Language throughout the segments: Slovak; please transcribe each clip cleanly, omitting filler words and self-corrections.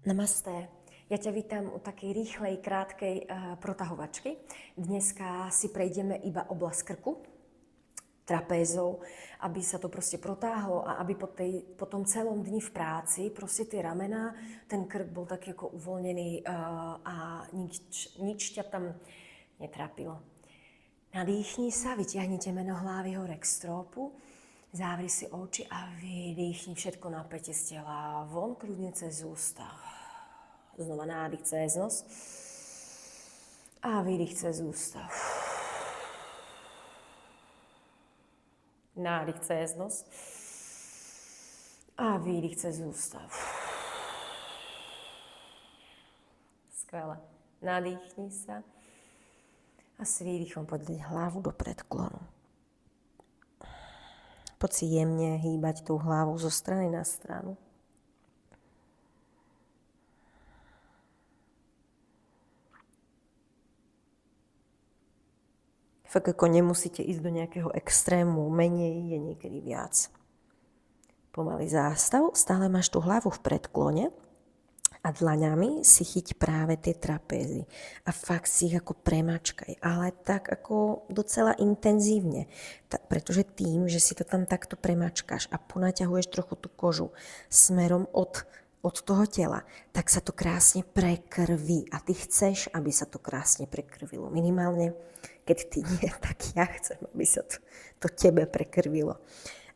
Namasté. Ja ťa vítam u takej rýchlej, krátkej protahovačky. Dneska si prejdeme iba oblasť krku, trapézou, aby sa to proste protáhlo a aby po tom celom dni v práci proste tie ramená, ten krk bol taký ako uvoľnený a nič ťa tam netrápilo. Nadýchni sa, vytiahnite meno hlavy hore k stropu, závri si oči a vydýchni všetko napätie z tela von, kľudne cez ústa. Znova nádych cez nos a výdych cez ústa. Nádych cez nos a výdych cez ústa. Skvelé. Nadýchni sa a s výdychom poď hlavu do predklonu. Poď si jemne hýbať tú hlavu zo strany na stranu. Fakt ako nemusíte ísť do nejakého extrému, menej je niekedy viac. Pomaly zástav, stále máš tú hlavu v predklone a dlaňami si chyť práve tie trapézy. A fakt si ich ako premačkaj, ale tak ako docela intenzívne. Pretože tým, že si to tam takto premačkáš a ponaťahuješ trochu tú kožu smerom od toho tela, tak sa to krásne prekrví. A ty chceš, aby sa to krásne prekrvilo. Minimálne, keď ty nie, tak ja chcem, aby sa to tebe prekrvilo.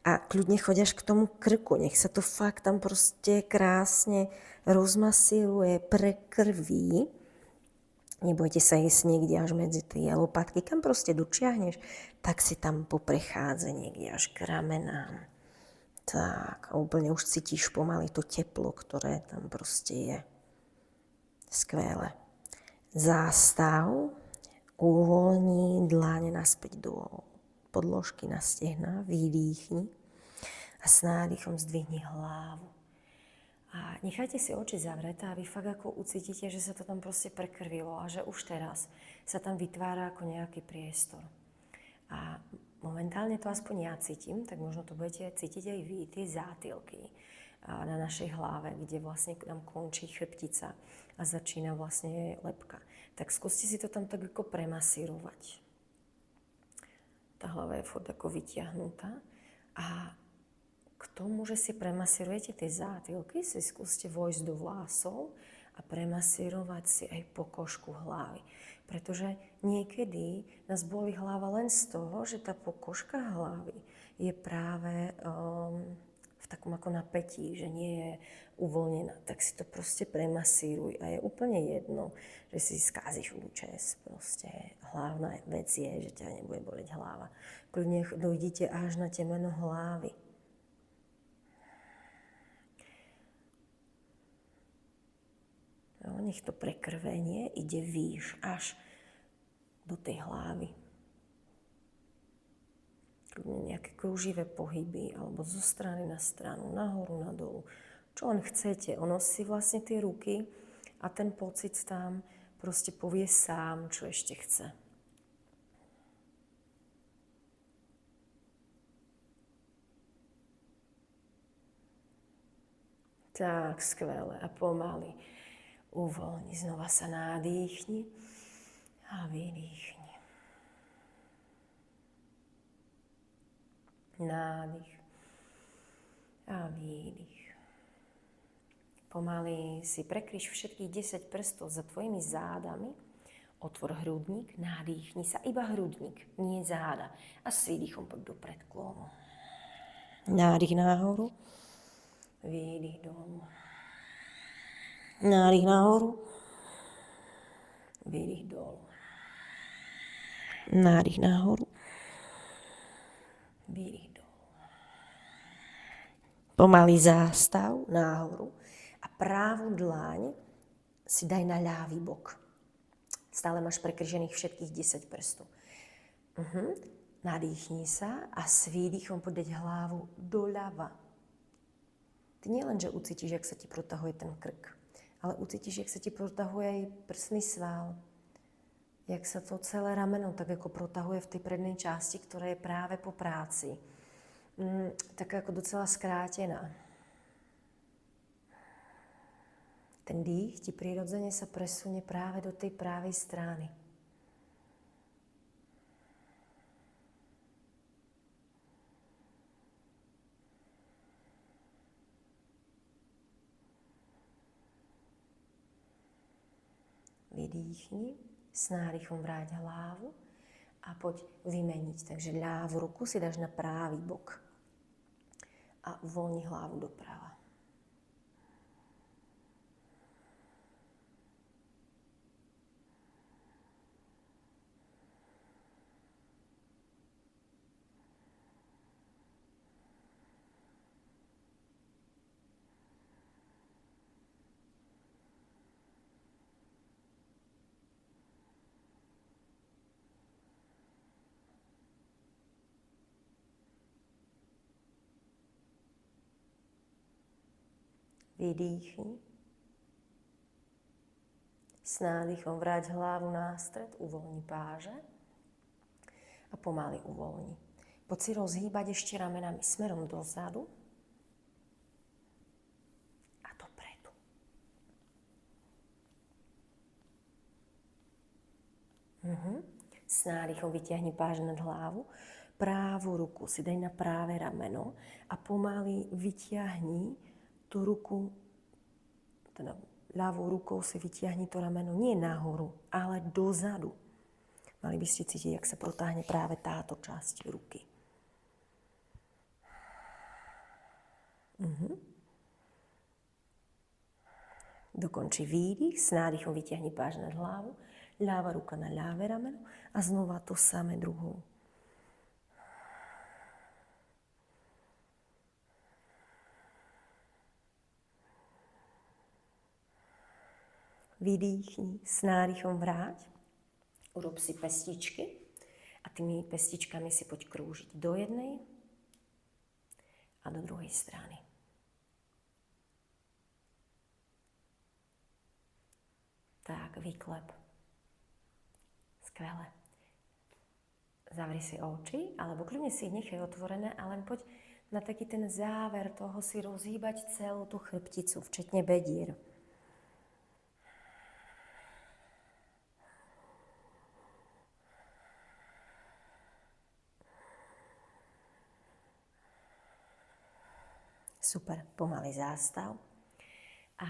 A kľudne choďaš k tomu krku, nech sa to fakt tam proste krásne rozmasíruje, prekrví. Nebojte sa ísť niekde až medzi tie lopatky, kam proste dočiahneš, tak si tam poprechádza niekde až k ramenám. Tak, a úplne už cítiš pomaly to teplo, ktoré tam proste je. Skvelé. Zástav, uvoľni dláne naspäť do podložky na stehná, vydýchni a s nádychom zdvihni hlavu. A nechajte si oči zavreté a vy fakt ako ucítite, že sa to tam proste prekrvilo a že už teraz sa tam vytvára ako nejaký priestor. A momentálne to aspoň ja cítim, tak možno to budete cítiť aj vy, tie zátilky na našej hlave, kde vlastne nám končí chrbtica a začína vlastne lebka. Tak skúste si to tam tak ako premasírovať. Tá hlava je furt ako vytiahnutá a k tomu, že si premasírujete tie zátilky, si skúste vojsť do vlásov a premasírovať si aj pokožku hlavy. Pretože niekedy nás bolí hlava len z toho, že tá pokožka hlavy je práve v takom ako napätí, že nie je uvoľnená. Tak si to proste premasíruj a je úplne jedno, že si skázíš účes. Proste hlavná vec je, že ťa nebude boleť hlava. Kľudne dojdite až na temeno hlavy. No, nech to prekrvenie ide výš až do tej hlavy. Nejaké krúživé pohyby alebo zo strany na stranu, nahoru, nadolu. Čo len chcete. Ono si vlastne tie ruky a ten pocit tam proste povie sám, čo ešte chce. Tak, skvelé. A pomaly uvoľni, znova sa nadýchni a vydýchni. Nádych a výdych. Pomaly si prekryš všetkých 10 prstov za tvojimi zádami. Otvor hrudník, nadýchni sa, iba hrudník, nie záda. A s výdychom poď do predklonu. Nádych nahoru, výdych dolu. Nádych nahoru, výdych dolu. Nádych nahoru, výdych dolu. Pomalý zástav nahoru a pravú dlaň si daj na ľavý bok. Stále máš prekryžených všetkých 10 prstov. Nadýchni sa a s výdychom poď hlavu doľava. Ty nielen, že ucítiš, jak sa ti protahuje ten krk, ale ucítiš, jak sa ti protahuje aj prsný sval. Jak sa to celé rameno tak ako protahuje v tej prednej časti, ktorá je práve po práci. Tak ako docela skrátená. Ten dých ti prirodzene sa presunie práve do tej pravej strany. Vydýchni, s nádychom vráť hlavu a poď vymeniť. Takže ľavú ruku si dáš na pravý bok a uvoľni hlavu doprava. Vydýchni. S nádychom vráť hlavu na stred, uvoľni páže a pomaly uvoľni. Poď si rozhýbať ešte ramenami smerom dozadu a dopredu. S nádychom vytiahni páže nad hlavu, právu ruku si daj na práve rameno a pomaly vytiahni tú ruku, teda ľavou rukou si vytiahni to rameno nie nahoru, ale dozadu. Mali by ste cítiť, jak sa protáhne práve táto časť ruky. Dokonči výdych, s nádychom vytiahni páž nad hlavu, ľava ruka na ľavé rameno a znova to samé druhou. Vydýchni, s nádychom vráť, urob si pestičky a tými pestičkami si poď krúžiť do jednej a do druhej strany. Tak, vyklep. Skvelé. Zavri si oči, alebo kľudne si ich nechaj otvorené, ale poď na taký ten záver toho si rozhýbať celú tú chrbticu, včetne bedier. Super, pomalý zástav. A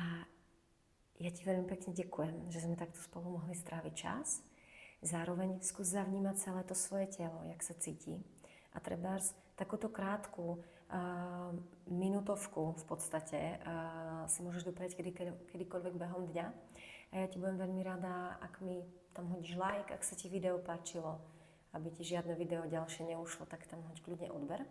ja ti veľmi pekne ďakujem, že sme takto spolu mohli stráviť čas. Zároveň skús zavnímať celé to svoje telo, jak sa cíti. A trebárs takúto krátku minútovku v podstate si môžeš doprieť kedykoľvek behom dňa. A ja ti budem veľmi rada, ak mi tam hodíš like, ak sa ti video páčilo, aby ti žiadne video ďalšie neušlo, tak tam hoď kľudne odber.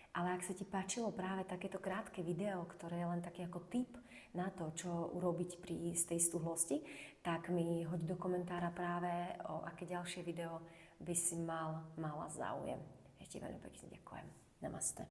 Ale ak sa ti páčilo práve takéto krátke video, ktoré je len taký ako tip na to, čo urobiť pri tej stuhlosti, tak mi hoď do komentára práve, o aké ďalšie video by si mala záujem. Ja ti veľmi pekne ďakujem. Namaste.